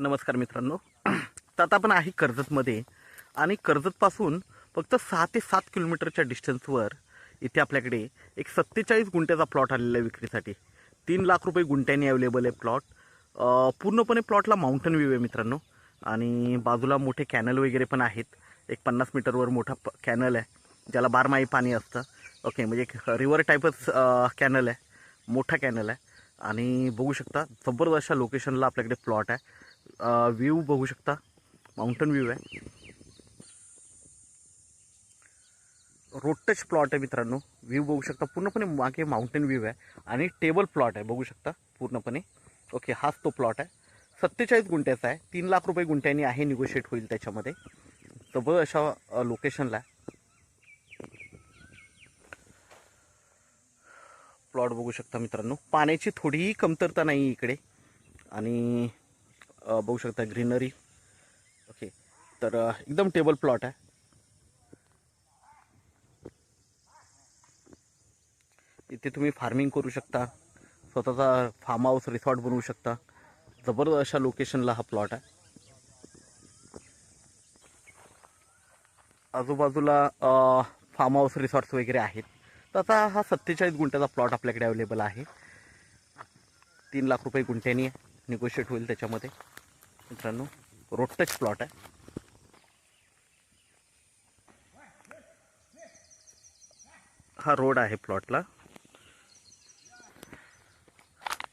नमस्कार मित्रांनो. तर आता आपण आहे कर्जतमध्ये आणि कर्जतपासून फक्त 6 ते 7 किलोमीटरच्या डिस्टन्सवर इथे आपल्याकडे एक 47 गुंठ्याचा प्लॉट आलेला आहे विक्रीसाठी. 3 लाख रुपये गुंठ्याने अवेलेबल आहे प्लॉट. पूर्णपणे प्लॉटला माउंटन व्ह्यू आहे मित्रांनो आणि बाजूला मोठे कॅनल वगैरे पण आहेत. एक 50 मीटरवर मोठा कॅनल आहे ज्याला बारमाही पाणी असतं. ओके, म्हणजे एक रिव्हर टाईपच कॅनल आहे, मोठा कॅनल आहे आणि बघू शकता जबरदस्त अशा लोकेशनला आपल्याकडे प्लॉट आहे. व्ह्यू बघू शकता, माउंटन व्ह्यू आहे, रोड टच प्लॉट आहे मित्रांनो. व्ह्यू बघू शकता, पूर्णपणे मागे माउंटेन व्ह्यू आहे आणि टेबल प्लॉट आहे बघू शकता पूर्णपणे. ओके, हाच तो प्लॉट आहे. 47 गुंठ्याचा आहे. 3 लाख रुपये गुंठ्यानी आहे, निगोशिएट होईल त्याच्यामध्ये. जबरदस्त अशा लोकेशनला आहे प्लॉट बघू शकता मित्रांनो. पाण्याची थोडीही कमतरता नाही इकडे आणि बघू शकता ग्रीनरी. ओके, तर एकदम टेबल प्लॉट आहे. इथे तुम्ही फार्मिंग करू शकता, स्वतःचा फार्म हाऊस रिसॉर्ट बनवू शकता. जबरदस्त अशा लोकेशनला हा प्लॉट आहे. आजूबाजूला फार्म हाऊस रिसॉर्ट्स वगैरे आहेत. तर आता हा 47 गुंठ्याचा प्लॉट आपल्याकडे अवेलेबल आहे. 3 लाख रुपये गुंठ्यानी निगोशिएट होईल त्याच्यामध्ये मित्रांनो. रोड टच प्लॉट आहे. हा रोड आहे प्लॉटला.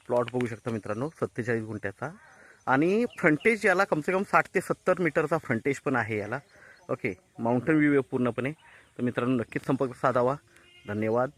प्लॉट बघू शकता मित्रांनो, 47 गुंठ्याचा आणि फ्रंटेज याला कमसे कम 60 ते 70 मीटरचा फ्रंटेज पण आहे याला. ओके, माउंटन व्ह्यू आहे पूर्णपणे. तर मित्रांनो नक्कीच संपर्क साधावा. धन्यवाद.